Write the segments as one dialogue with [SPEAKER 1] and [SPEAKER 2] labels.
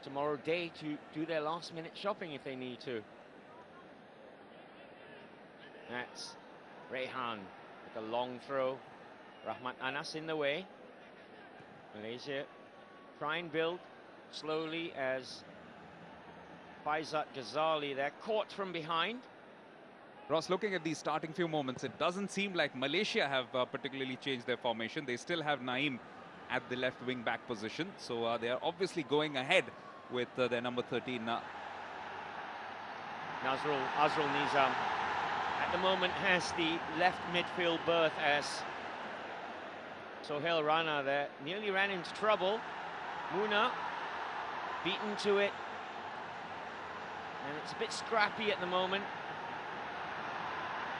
[SPEAKER 1] tomorrow day to do their last-minute shopping if they need to. That's Rahman with a long throw. Rahman Anas in the way. Malaysia try and build slowly as Faizat Ghazali, they're caught from behind.
[SPEAKER 2] Ross, looking at these starting few moments, it doesn't seem like Malaysia have particularly changed their formation. They still have Naeem at the left wing back position. So they are obviously going ahead with their number 13.
[SPEAKER 1] Azrul Nizam at the moment has the left midfield berth as Sohail Rana there nearly ran into trouble. Muna beaten to it. And it's a bit scrappy at the moment.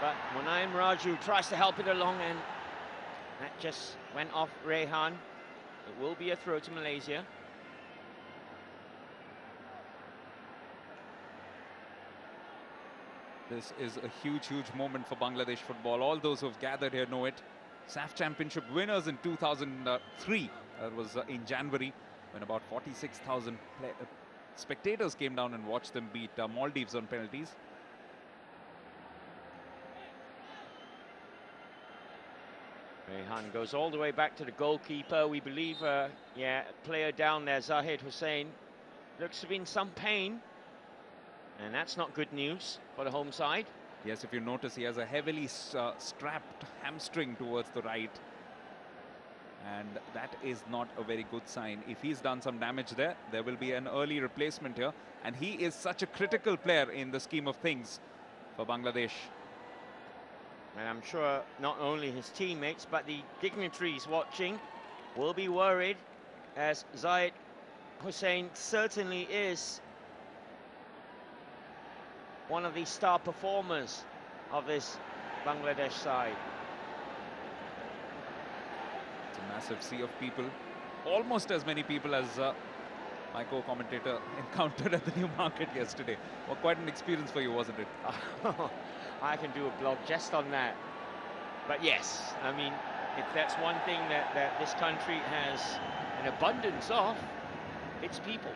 [SPEAKER 1] But Munaim Raju tries to help it along, and that just went off Rehan. It will be a throw to Malaysia.
[SPEAKER 2] This is a huge, huge moment for Bangladesh football. All those who have gathered here know it. SAF Championship winners in 2003. That was in January, when about 46,000 spectators came down and watched them beat Maldives on penalties.
[SPEAKER 1] Rehan goes all the way back to the goalkeeper. We believe, yeah, a player down there, Zahid Hussain, looks to be in some pain. And that's not good news for the home side.
[SPEAKER 2] Yes, if you notice, he has a heavily strapped hamstring towards the right. And that is not a very good sign. If he's done some damage there, there will be an early replacement here. And he is such a critical player in the scheme of things for Bangladesh.
[SPEAKER 1] And I'm sure not only his teammates, but the dignitaries watching will be worried, as Zahid Hussain certainly is one of the star performers of this Bangladesh side.
[SPEAKER 2] It's a massive sea of people, almost as many people as my co-commentator encountered at the New Market yesterday. Well, quite an experience for you, wasn't it?
[SPEAKER 1] I can do a blog just on that. But yes, I mean, if that's one thing that this country has an abundance of, it's people.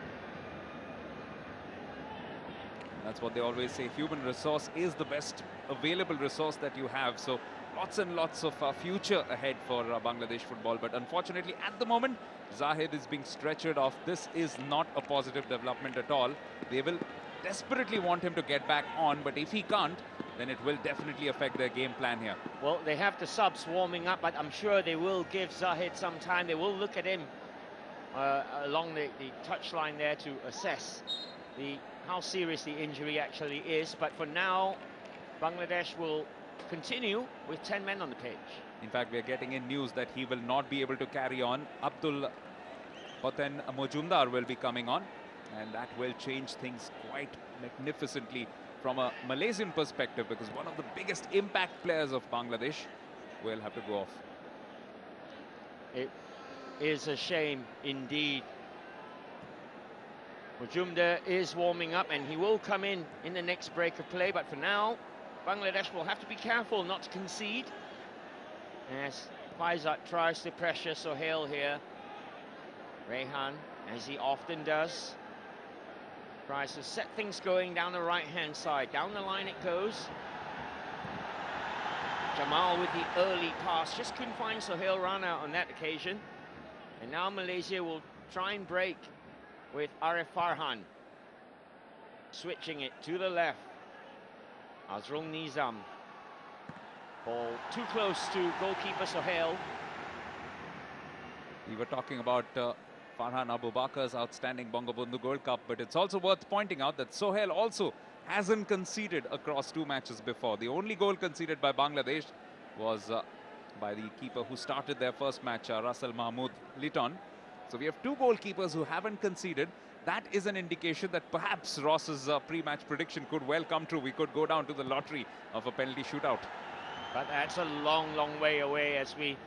[SPEAKER 2] That's what they always say. Human resource is the best available resource that you have. So lots and lots of future ahead for Bangladesh football. But unfortunately, at the moment, Zahid is being stretchered off. This is not a positive development at all. They will desperately want him to get back on. But if he can't, then it will definitely affect their game plan here.
[SPEAKER 1] Well, they have the subs warming up, but I'm sure they will give Zahid some time. They will look at him along the touchline there to assess how serious the injury actually is. But for now, Bangladesh will continue with 10 men on the pitch.
[SPEAKER 2] In fact, we are getting in news that he will not be able to carry on. Abdul Hoten Mojumdar will be coming on, and that will change things quite magnificently from a Malaysian perspective, because one of the biggest impact players of Bangladesh will have to go off.
[SPEAKER 1] It is a shame indeed. Mujumdar is warming up, and he will come in the next break of play. But for now, Bangladesh will have to be careful not to concede, as Faizat tries to pressure Sohail here. Rehan, as he often does, tries to set things going down the right-hand side. Down the line it goes. Jamal with the early pass. Just couldn't find Sohail Rana on that occasion. And now Malaysia will try and break with Arif Farhan. Switching it to the left. Azrul Nizam. Ball too close to goalkeeper Sohail.
[SPEAKER 2] We were talking about Farhan Abu Bakar's outstanding Bangabandhu Gold Cup, but it's also worth pointing out that Sohail also hasn't conceded across 2 matches before. The only goal conceded by Bangladesh was by the keeper who started their first match, Russell Mahmood Litton. So we have 2 goalkeepers who haven't conceded. That is an indication that perhaps Ross's pre-match prediction could well come true. We could go down to the lottery of a penalty shootout.
[SPEAKER 1] But that's a long, long way away as we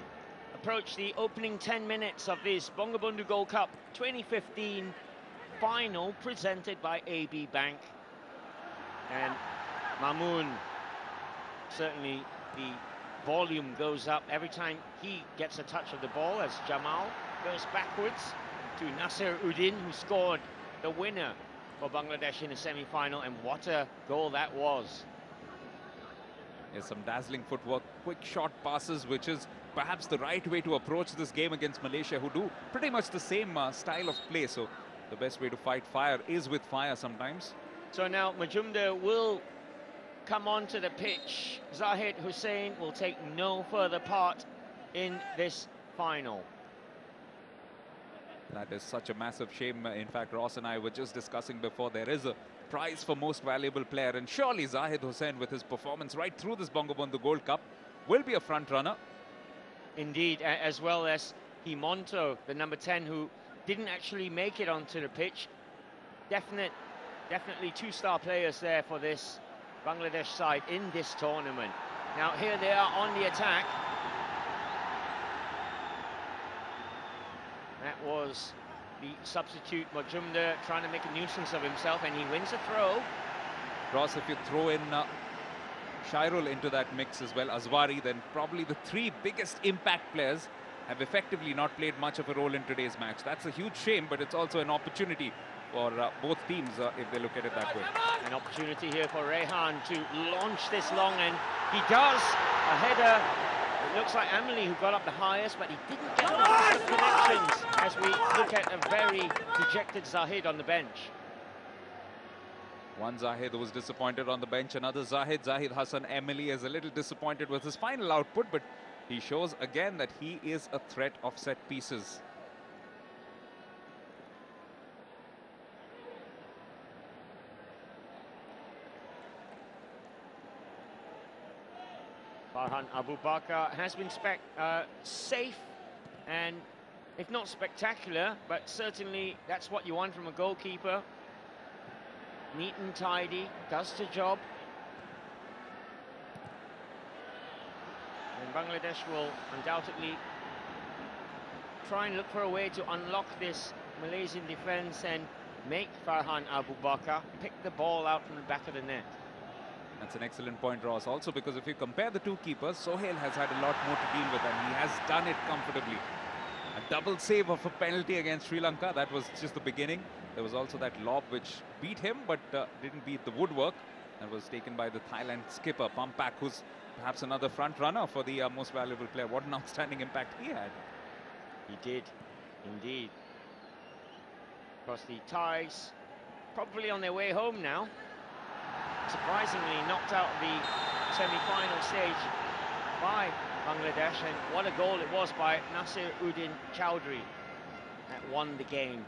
[SPEAKER 1] approach the opening 10 minutes of this Bangabandhu Gold Cup 2015 final, presented by AB Bank. And Mamoon, certainly the volume goes up every time he gets a touch of the ball, as Jamal goes backwards to Nasser Uddin, who scored the winner for Bangladesh in the semi-final, and what a goal that was.
[SPEAKER 2] There's some dazzling footwork, quick short passes, which is perhaps the right way to approach this game against Malaysia, who do pretty much the same style of play. So the best way to fight fire is with fire sometimes.
[SPEAKER 1] So now Mujibur will come onto the pitch. Zahid Hussain will take no further part in this final.
[SPEAKER 2] That is such a massive shame. In fact, Ross and I were just discussing before, there is a prize for most valuable player, and surely Zahid Hussain, with his performance right through this Bangabandhu Gold Cup, will be a front runner.
[SPEAKER 1] Indeed, as well as Himonto, the number 10, who didn't actually make it onto the pitch. Definitely two-star players there for this Bangladesh side in this tournament. Now here they are on the attack. That was the substitute Mujibur trying to make a nuisance of himself, and he wins a throw.
[SPEAKER 2] Ross, if you throw in Shairul into that mix as well, Azwari, then probably the three biggest impact players have effectively not played much of a role in today's match. That's a huge shame, but it's also an opportunity for both teams if they look at it that way.
[SPEAKER 1] An opportunity here for Rahman to launch this long, and he does. A header. It looks like Ameli who got up the highest, but he didn't get lots of connections as we look at a very dejected Zahid on the bench.
[SPEAKER 2] One Zahid was disappointed on the bench, another Zahid Hassan Ameli is a little disappointed with his final output, but he shows again that he is a threat of set pieces.
[SPEAKER 1] Farhan Abu Bakar has been safe, and if not spectacular, but certainly that's what you want from a goalkeeper. Neat and tidy, does the job. And Bangladesh will undoubtedly try and look for a way to unlock this Malaysian defence and make Farhan Abu Bakar pick the ball out from the back of the net.
[SPEAKER 2] That's an excellent point, Ross. Also, because if you compare the two keepers, Sohail has had a lot more to deal with, and he has done it comfortably. A double save of a penalty against Sri Lanka, that was just the beginning. There was also that lob which beat him, but didn't beat the woodwork. That was taken by the Thailand skipper, Pampak, who's perhaps another front runner for the most valuable player. What an outstanding impact he had.
[SPEAKER 1] He did, indeed. Across the ties, probably on their way home now. Surprisingly knocked out of the semi-final stage by Bangladesh, and what a goal it was by Nasir Uddin Chowdhury that won the game.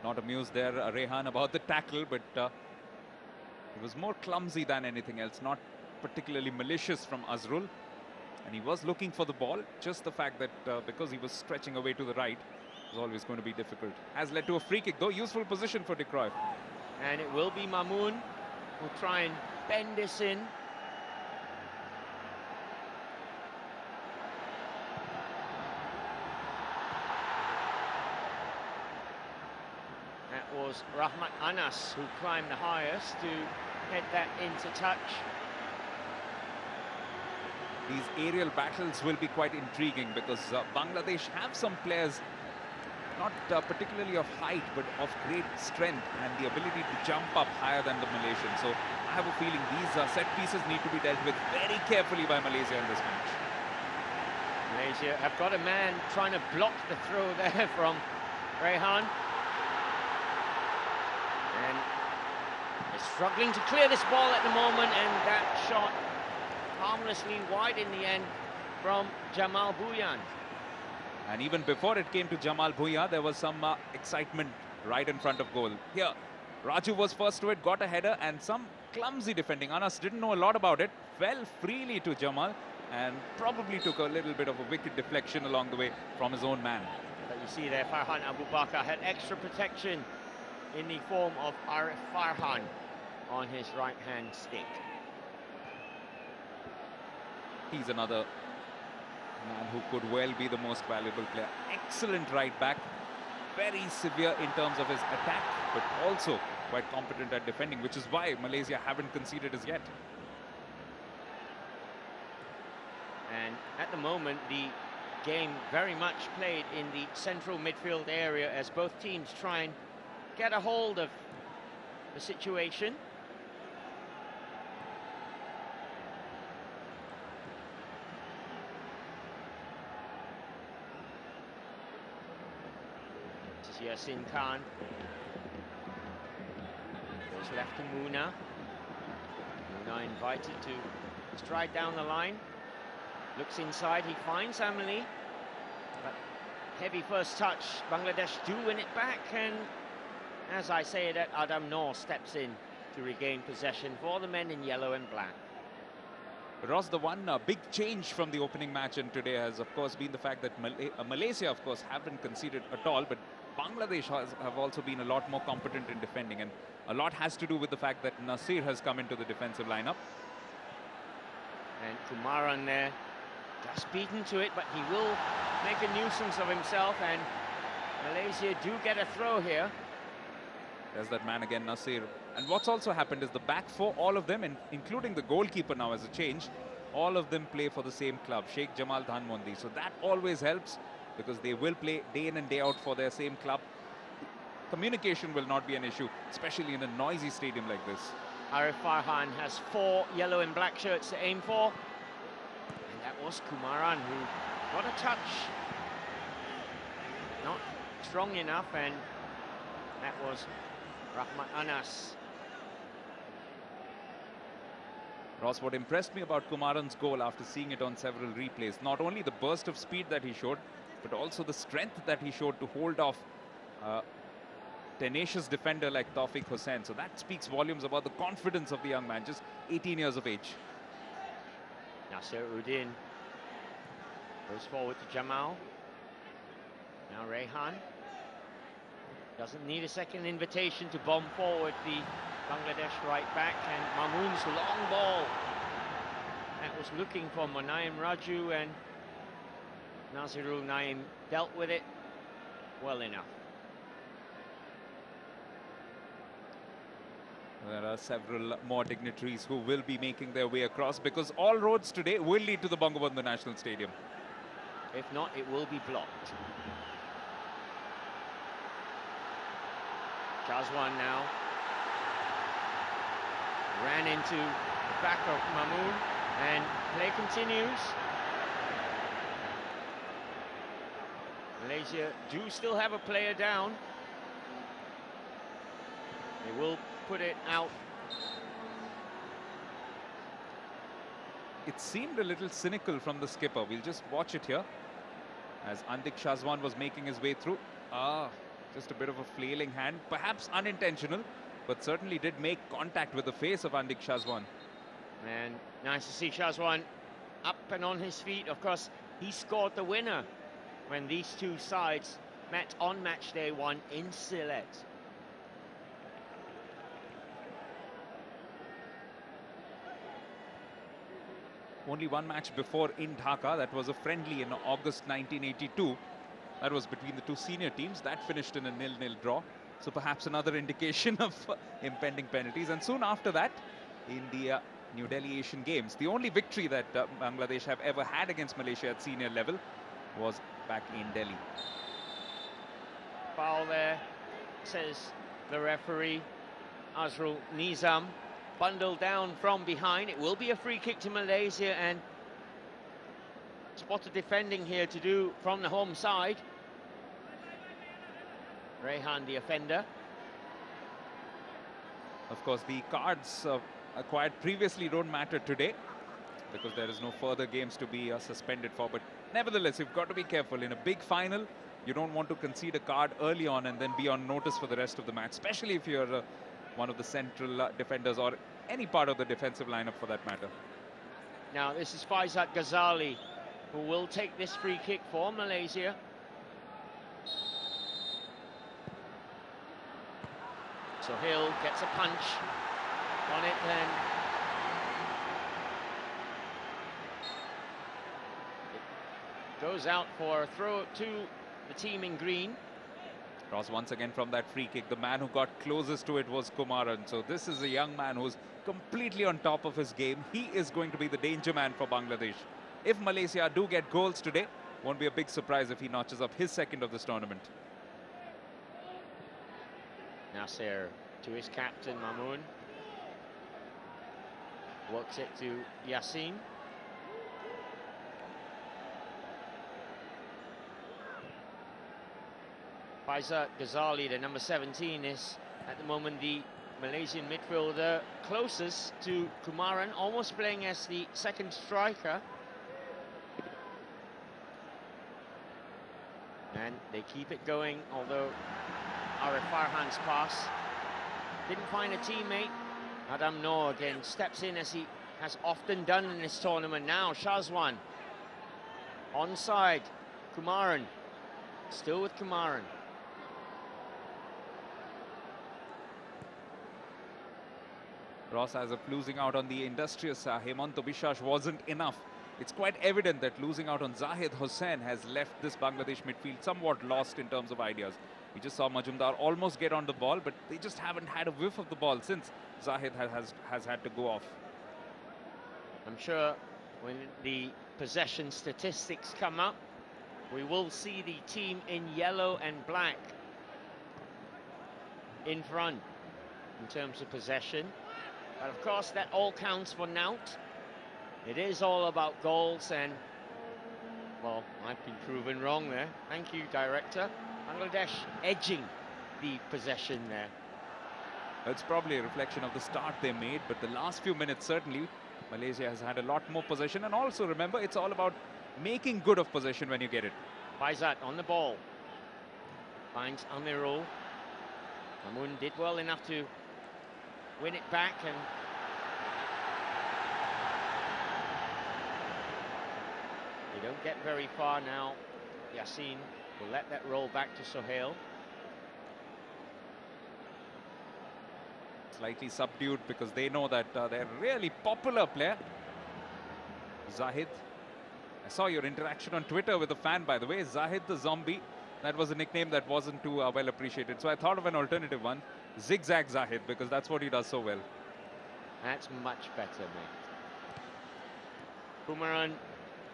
[SPEAKER 2] Not amused there, Rehan, about the tackle, but it was more clumsy than anything else, not particularly malicious from Azrul, and he was looking for the ball. Just the fact that because he was stretching away to the right, was always going to be difficult. Has led to a free kick though, useful position for De Cruyff.
[SPEAKER 1] And it will be Mamoon who'll try and bend this in. That was Rahman Anas who climbed the highest to head that into touch.
[SPEAKER 2] These aerial battles will be quite intriguing because Bangladesh have some players not particularly of height, but of great strength and the ability to jump up higher than the Malaysians. So I have a feeling these set pieces need to be dealt with very carefully by Malaysia in this match.
[SPEAKER 1] Malaysia have got a man trying to block the throw there from Rahman. And they're struggling to clear this ball at the moment, and that shot harmlessly wide in the end from Jamal Bhuiyan.
[SPEAKER 2] And even before it came to Jamal Bhuiyan, there was some excitement right in front of goal. Here, Raju was first to it, got a header, and some clumsy defending. Anas didn't know a lot about it, fell freely to Jamal, and probably took a little bit of a wicked deflection along the way from his own man.
[SPEAKER 1] But you see there, Farhan Abu Bakar had extra protection in the form of Arif Farhan on his right-hand stick.
[SPEAKER 2] He's another man who could well be the most valuable player. Excellent right back, very severe in terms of his attack, but also quite competent at defending, which is why Malaysia haven't conceded as yet.
[SPEAKER 1] And at the moment, the game very much played in the central midfield area as both teams try and get a hold of the situation. This is Yasin Khan. Goes left to Muna. Muna invited to stride down the line. Looks inside, he finds Amli. But heavy first touch. Bangladesh do win it back, and as I say that, Adam Noor steps in to regain possession for the men in yellow and black.
[SPEAKER 2] Ross, the one big change from the opening match in today has, of course, been the fact that Malaysia, of course, haven't conceded at all, but Bangladesh have also been a lot more competent in defending, and a lot has to do with the fact that Nasir has come into the defensive lineup.
[SPEAKER 1] And Kumaran there, just beaten to it, but he will make a nuisance of himself, and Malaysia do get a throw here.
[SPEAKER 2] There's that man again, Nasir. And what's also happened is the back four, all of them, including the goalkeeper now as a change, all of them play for the same club, Sheikh Jamal Dhanmondi. So that always helps, because they will play day in and day out for their same club. Communication will not be an issue, especially in a noisy stadium like this.
[SPEAKER 1] Arif Farhan has 4 yellow and black shirts to aim for. And that was Kumaran who got a touch. Not strong enough, and that was Rahman Anas.
[SPEAKER 2] Ross, what impressed me about Kumaran's goal after seeing it on several replays, not only the burst of speed that he showed, but also the strength that he showed to hold off tenacious defender like Tawfiq Hussain. So that speaks volumes about the confidence of the young man, just 18 years of age.
[SPEAKER 1] Nasir Uddin goes forward to Jamal. Now Rehan doesn't need a second invitation to bomb forward the Bangladesh right back, and Mamoon's long ball. That was looking for Monaim Raju, and Nazirul Naim dealt with it well enough.
[SPEAKER 2] There are several more dignitaries who will be making their way across, because all roads today will lead to the Bangabandhu National Stadium.
[SPEAKER 1] If not, it will be blocked. Shazwan now ran into the back of Mamoon, and play continues. Malaysia do still have a player down. They will put it out.
[SPEAKER 2] It seemed a little cynical from the skipper. We'll just watch it here as Andik Shazwan was making his way through. Just a bit of a flailing hand, perhaps unintentional, but certainly did make contact with the face of Andik Shazwan.
[SPEAKER 1] And nice to see Shazwan up and on his feet. Of course, he scored the winner when these two sides met on match day 1 in Sylhet.
[SPEAKER 2] Only one match before in Dhaka. That was a friendly in August 1982. That was between the two senior teams. That finished in a 0-0 draw. So perhaps another indication of impending penalties. And soon after that, in the New Delhi Asian Games, the only victory that Bangladesh have ever had against Malaysia at senior level was back in Delhi.
[SPEAKER 1] Foul there, says the referee. Azrul Nizam bundled down from behind. It will be a free kick to Malaysia, and spotted defending here to do from the home side. Rehan, the offender.
[SPEAKER 2] Of course, the cards acquired previously don't matter today, because there is no further games to be suspended for. But nevertheless, you've got to be careful. In a big final, you don't want to concede a card early on and then be on notice for the rest of the match, especially if you're one of the central defenders or any part of the defensive lineup for that matter.
[SPEAKER 1] Now, this is Faizat Ghazali, who will take this free kick for Malaysia. So Hill gets a punch on it, then it goes out for a throw to the team in green.
[SPEAKER 2] Ross, once again from that free kick, the man who got closest to it was Kumaran. So this is a young man who's completely on top of his game. He is going to be the danger man for Bangladesh. If Malaysia do get goals today, won't be a big surprise if he notches up his second of this tournament.
[SPEAKER 1] Nasser to his captain, Mamoun. Works it to Yassin. Faisal Ghazali, the number 17, is at the moment the Malaysian midfielder closest to Kumaran, almost playing as the second striker. And they keep it going, although Arif Farhan's pass didn't find a teammate. Adam Noor again steps in, as he has often done in this tournament. Now Shazwan onside. Kumaran still with Kumaran.
[SPEAKER 2] Ross, as of losing out on the industrious Hemanto Biswas wasn't enough. It's quite evident that losing out on Zahid Hussain has left this Bangladesh midfield somewhat lost in terms of ideas. We just saw Majumdar almost get on the ball, but they just haven't had a whiff of the ball since Zahid has had to go off.
[SPEAKER 1] I'm sure when the possession statistics come up, we will see the team in yellow and black in front in terms of possession. But of course, that all counts for naught. It is all about goals, and, well, I've been proven wrong there. Thank you, director. Bangladesh edging the possession there.
[SPEAKER 2] It's probably a reflection of the start they made, but the last few minutes, certainly, Malaysia has had a lot more possession. And also, remember, it's all about making good of possession when you get it.
[SPEAKER 1] Faizat on the ball. Finds Amirul. Mamoun did well enough to win it back, and they don't get very far now. Yassin will let that roll back to Sohail.
[SPEAKER 2] Slightly subdued because they know that they're a really popular player. Zahid. I saw your interaction on Twitter with a fan, by the way. Zahid the Zombie. That was a nickname that wasn't too well appreciated. So I thought of an alternative one. Zigzag Zahid, because that's what he does so well.
[SPEAKER 1] That's much better, mate. Kumaran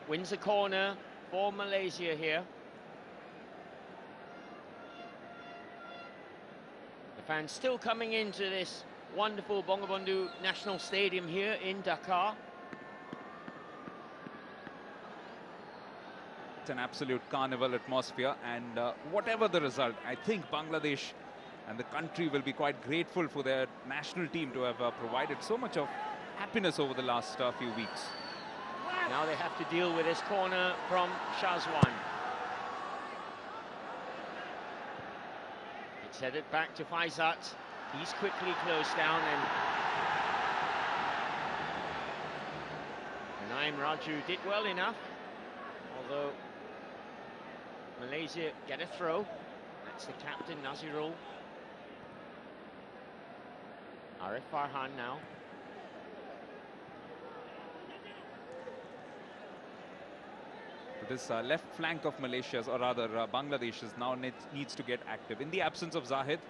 [SPEAKER 1] wins the corner for Malaysia here. The fans still coming into this wonderful Bangabandhu National Stadium here in Dhaka.
[SPEAKER 2] It's an absolute carnival atmosphere, and whatever the result, I think Bangladesh and the country will be quite grateful for their national team to have provided so much of happiness over the last few weeks.
[SPEAKER 1] Now they have to deal with this corner from Shazwan. It's headed back to Faizat. He's quickly closed down, and Naim Raju did well enough, although Malaysia get a throw. That's the captain, Nazirul. Arif Farhan now.
[SPEAKER 2] This left flank of Malaysia's, or rather Bangladesh's, now needs to get active. In the absence of Zahid,